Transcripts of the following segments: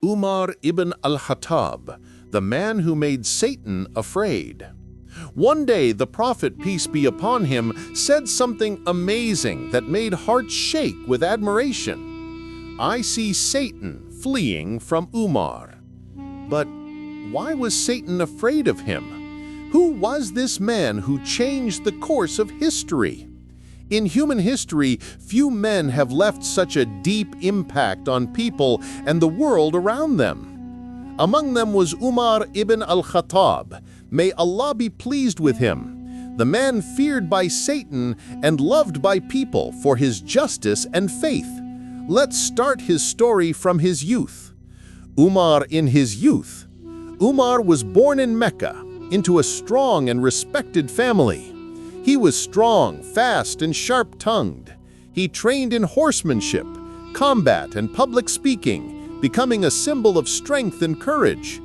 Umar ibn Al-Khattab, the man who made Satan afraid. One day the Prophet, peace be upon him, said something amazing that made hearts shake with admiration. "I see Satan fleeing from Umar." But why was Satan afraid of him? Who was this man who changed the course of history? In human history, few men have left such a deep impact on people and the world around them. Among them was Umar ibn Al-Khattab. May Allah be pleased with him, the man feared by Satan and loved by people for his justice and faith. Let's start his story from his youth. Umar in his youth. Umar was born in Mecca into a strong and respected family. He was strong, fast, and sharp-tongued. He trained in horsemanship, combat, and public speaking, becoming a symbol of strength and courage.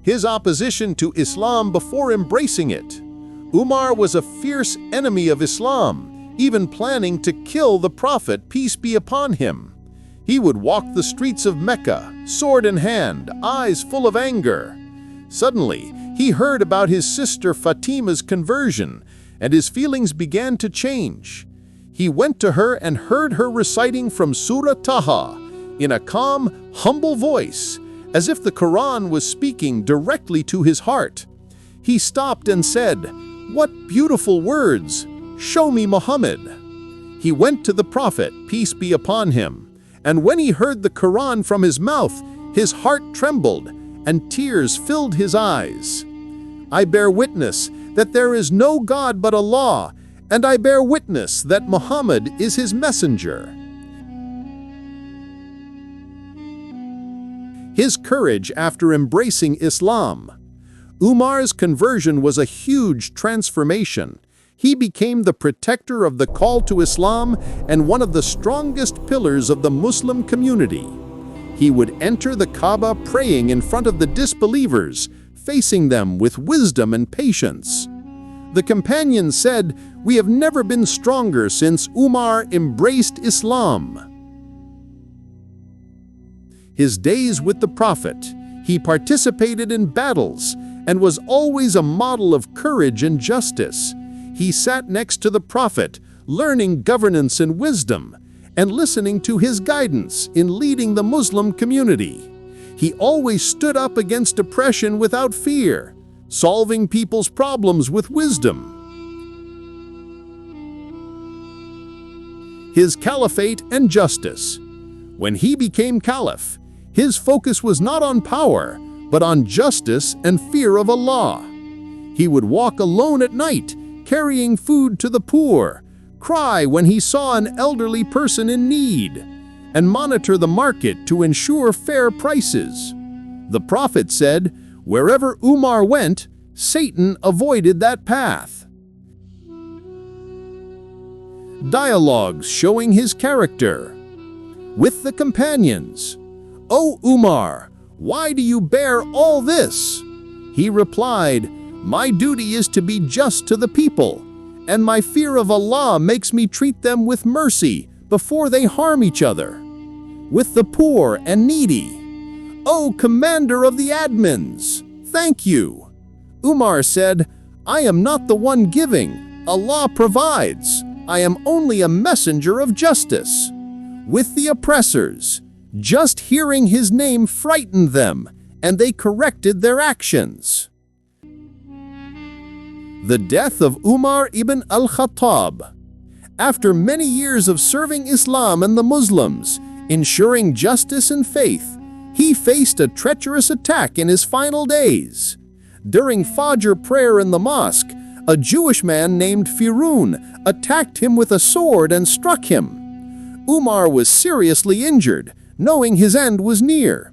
His opposition to Islam before embracing it. Umar was a fierce enemy of Islam, even planning to kill the Prophet, peace be upon him. He would walk the streets of Mecca, sword in hand, eyes full of anger. Suddenly, he heard about his sister Fatima's conversion, and his feelings began to change. He went to her and heard her reciting from Surah Taha in a calm, humble voice, as if the Quran was speaking directly to his heart. He stopped and said, "What beautiful words! Show me Muhammad." He went to the Prophet, peace be upon him, and when he heard the Quran from his mouth, his heart trembled and tears filled his eyes. "I bear witness that there is no God but Allah, and I bear witness that Muhammad is his messenger." His courage after embracing Islam. Umar's conversion was a huge transformation. He became the protector of the call to Islam and one of the strongest pillars of the Muslim community. He would enter the Kaaba praying in front of the disbelievers, facing them with wisdom and patience. The companions said, "We have never been stronger since Umar embraced Islam." His days with the Prophet, he participated in battles and was always a model of courage and justice. He sat next to the Prophet, learning governance and wisdom, and listening to his guidance in leading the Muslim community. He always stood up against oppression without fear, solving people's problems with wisdom. His caliphate and justice. When he became caliph, his focus was not on power, but on justice and fear of Allah. He would walk alone at night, carrying food to the poor, cry when he saw an elderly person in need, and monitor the market to ensure fair prices. The Prophet said, wherever Umar went, Satan avoided that path. Dialogues showing his character. With the companions. "O Umar, why do you bear all this?" He replied, "My duty is to be just to the people, and my fear of Allah makes me treat them with mercy before they harm each other. With the poor and needy. O Commander of the admins, thank you." Umar said, "I am not the one giving, Allah provides. I am only a messenger of justice." With the oppressors, just hearing his name frightened them, and they corrected their actions. The death of Umar ibn Al-Khattab. After many years of serving Islam and the Muslims, ensuring justice and faith, he faced a treacherous attack in his final days. During Fajr prayer in the mosque, a Jewish man named Firun attacked him with a sword and struck him. Umar was seriously injured, knowing his end was near.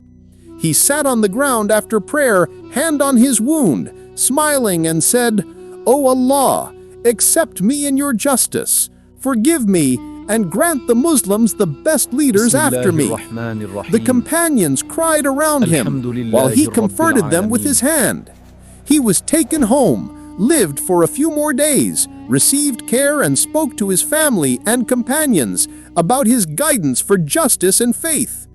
He sat on the ground after prayer, hand on his wound, smiling and said, "O Allah, accept me in your justice, forgive me, and grant the Muslims the best leaders after me." The companions cried around him while he comforted them with his hand. He was taken home, lived for a few more days, received care, and spoke to his family and companions about his guidance for justice and faith.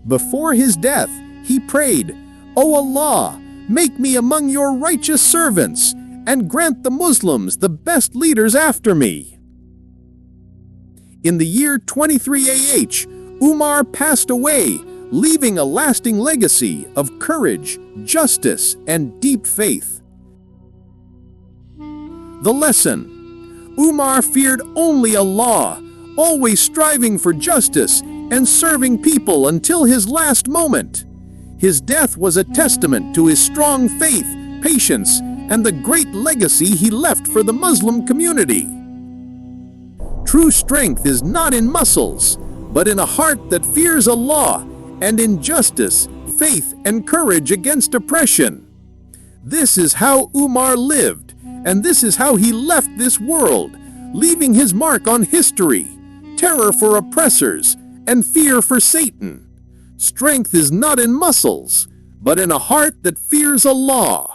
Before his death, he prayed, "O Allah, make me among your righteous servants, and grant the Muslims the best leaders after me." In the year 23 AH, Umar passed away, leaving a lasting legacy of courage, justice, and deep faith. The lesson: Umar feared only Allah, always striving for justice and serving people until his last moment. His death was a testament to his strong faith, patience, and the great legacy he left for the Muslim community. True strength is not in muscles, but in a heart that fears Allah, and in justice, faith, and courage against oppression. This is how Umar lived, and this is how he left this world, leaving his mark on history: terror for oppressors and fear for Satan. Strength is not in muscles, but in a heart that fears Allah.